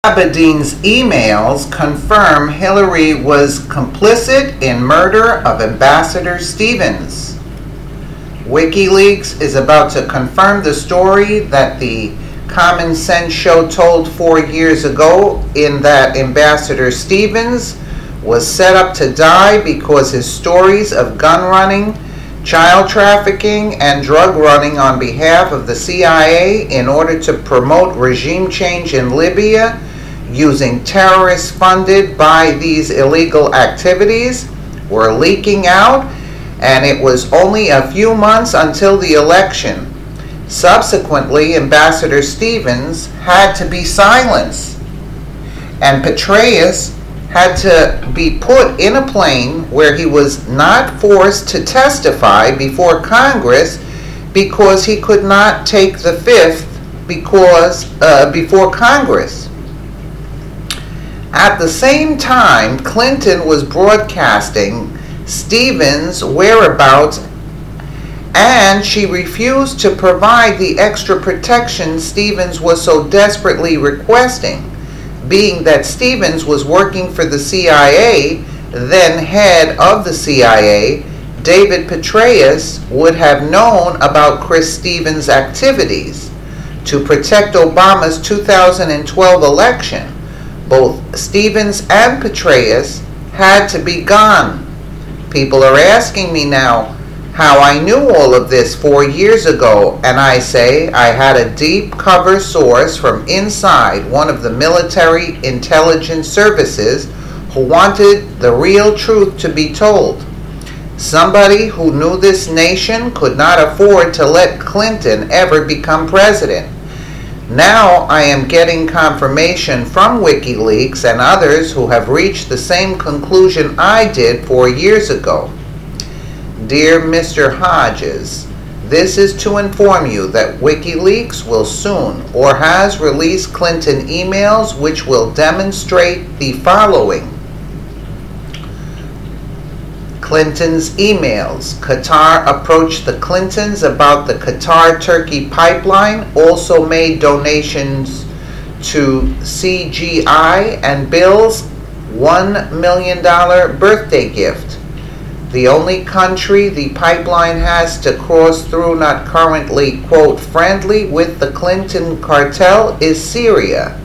Abedin's emails confirm Hillary was complicit in murder of Ambassador Stevens. WikiLeaks is about to confirm the story that the Common Sense show told 4 years ago, in that Ambassador Stevens was set up to die because his stories of gun running, child trafficking, and drug running on behalf of the CIA in order to promote regime change in Libya using terrorists funded by these illegal activities were leaking out, and it was only a few months until the election. Subsequently, Ambassador Stevens had to be silenced, and Petraeus had to be put in a plane where he was not forced to testify before Congress because he could not take the fifth before Congress. At the same time, Clinton was broadcasting Stevens' whereabouts, and she refused to provide the extra protection Stevens was so desperately requesting, being that Stevens was working for the CIA. Then head of the CIA, David Petraeus, would have known about Chris Stevens' activities. To protect Obama's 2012 election, both Stevens and Petraeus had to be gone. People are asking me now how I knew all of this 4 years ago, and I say I had a deep cover source from inside one of the military intelligence services who wanted the real truth to be told. Somebody who knew this nation could not afford to let Clinton ever become president. Now I am getting confirmation from WikiLeaks and others who have reached the same conclusion I did 4 years ago. Dear Mr. Hodges, this is to inform you that WikiLeaks will soon or has released Clinton emails which will demonstrate the following. Clinton's emails. Qatar approached the Clintons about the Qatar-Turkey pipeline, also made donations to CGI, and Bill's $1 million birthday gift. The only country the pipeline has to cross through not currently, quote, friendly with the Clinton cartel is Syria.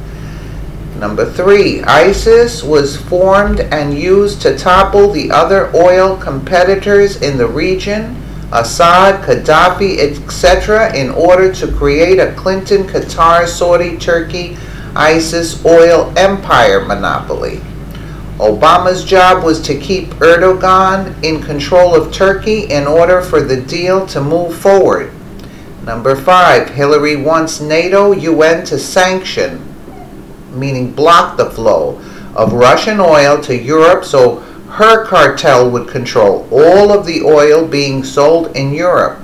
Number 3, ISIS was formed and used to topple the other oil competitors in the region, Assad, Gaddafi, etc., in order to create a Clinton, Qatar, Saudi, Turkey, ISIS oil empire monopoly. Obama's job was to keep Erdogan in control of Turkey in order for the deal to move forward. Number 5, Hillary wants NATO UN to sanction, meaning block the flow of Russian oil to Europe so her cartel would control all of the oil being sold in Europe.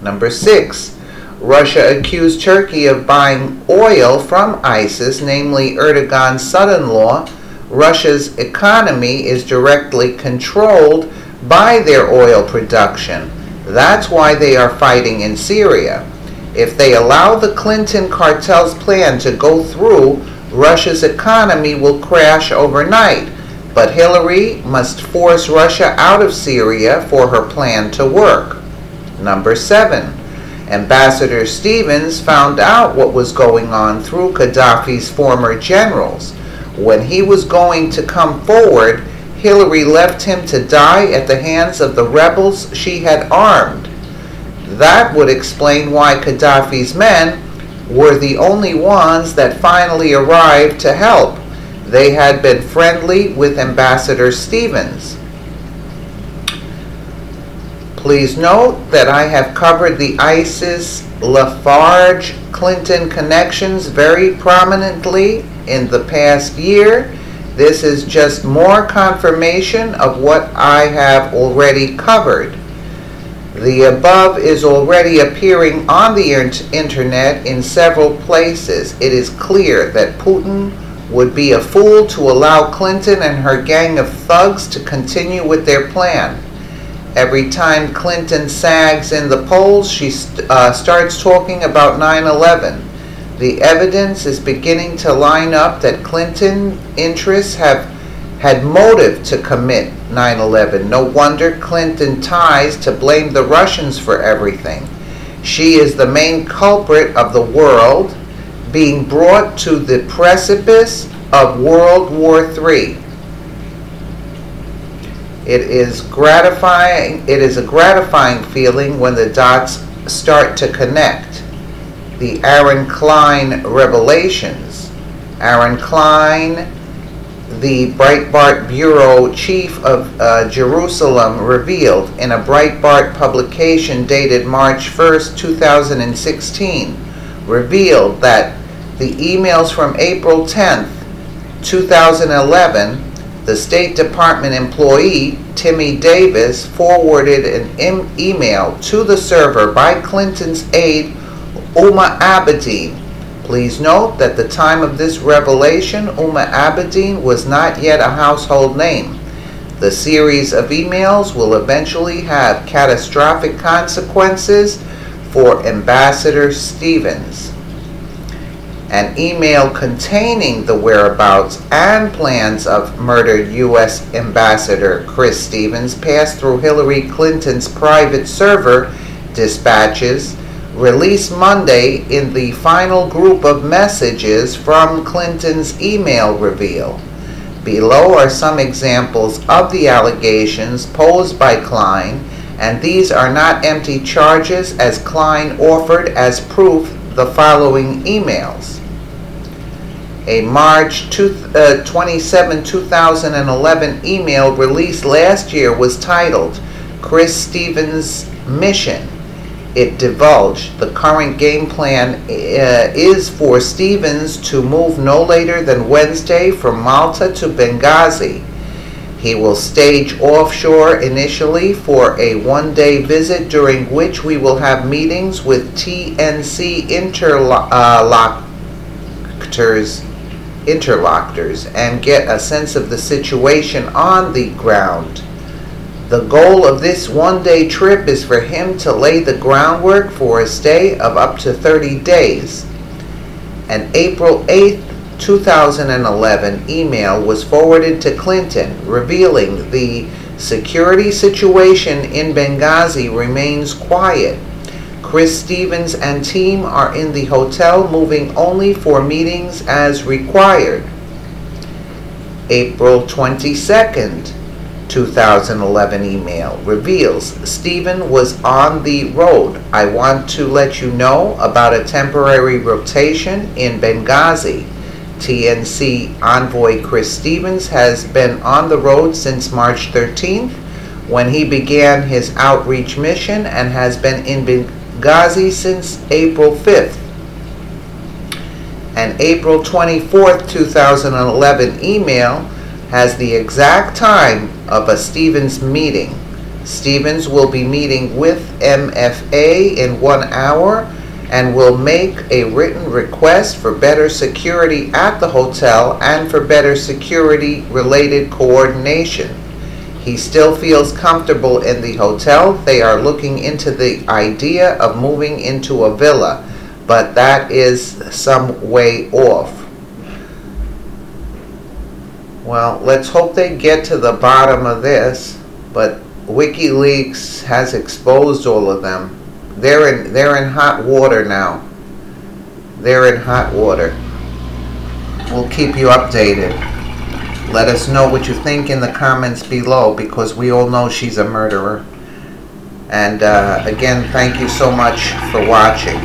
Number 6, Russia accused Turkey of buying oil from ISIS, namely Erdogan's son-in-law. Russia's economy is directly controlled by their oil production. That's why they are fighting in Syria. If they allow the Clinton cartel's plan to go through, Russia's economy will crash overnight, but Hillary must force Russia out of Syria for her plan to work. Number 7, Ambassador Stevens found out what was going on through Gaddafi's former generals. When he was going to come forward, Hillary left him to die at the hands of the rebels she had armed. That would explain why Gaddafi's men were the only ones that finally arrived to help. They had been friendly with Ambassador Stevens. Please note that I have covered the ISIS-Lafarge-Clinton connections very prominently in the past year. This is just more confirmation of what I have already covered. The above is already appearing on the internet in several places. It is clear that Putin would be a fool to allow Clinton and her gang of thugs to continue with their plan. Every time Clinton sags in the polls, she starts talking about 9/11. The evidence is beginning to line up that Clinton interests have had motive to commit 9/11. No wonder Clinton ties to blame the Russians for everything. She is the main culprit of the world being brought to the precipice of World War III. It is a gratifying feeling when the dots start to connect. The Aaron Klein revelations. Aaron Klein, the Breitbart Bureau Chief of Jerusalem, revealed in a Breitbart publication dated March 1st, 2016, revealed that the emails from April 10th, 2011, the State Department employee, Timmy Davis, forwarded an email to the server by Clinton's aide, Huma Abedin. Please note that at the time of this revelation, Huma Abedin was not yet a household name. The series of emails will eventually have catastrophic consequences for Ambassador Stevens. An email containing the whereabouts and plans of murdered U.S. Ambassador Chris Stevens passed through Hillary Clinton's private server dispatches, released Monday in the final group of messages from Clinton's email reveal. Below are some examples of the allegations posed by Klein, and these are not empty charges, as Klein offered as proof the following emails. A March 27, 2011 email released last year was titled Chris Stevens' Mission. It divulged the current game plan is for Stevens to move no later than Wednesday from Malta to Benghazi. He will stage offshore initially for a one-day visit, during which we will have meetings with TNC interlocutors and get a sense of the situation on the ground. The goal of this one-day trip is for him to lay the groundwork for a stay of up to 30 days. An April 8, 2011 email was forwarded to Clinton, revealing the security situation in Benghazi remains quiet. Chris Stevens and team are in the hotel, moving only for meetings as required. April 22nd, 2011 email reveals Stephen was on the road. I want to let you know about a temporary rotation in Benghazi. TNC envoy Chris Stevens has been on the road since March 13th, when he began his outreach mission, and has been in Benghazi since April 5th. An April 24th, 2011 email has the exact time of a Stevens meeting. Stevens will be meeting with MFA in 1 hour and will make a written request for better security at the hotel and for better security-related coordination. He still feels comfortable in the hotel. They are looking into the idea of moving into a villa, but that is some way off. Well, let's hope they get to the bottom of this, but WikiLeaks has exposed all of them. They're in hot water now. They're in hot water. We'll keep you updated. Let us know what you think in the comments below, because we all know she's a murderer. And again, thank you so much for watching.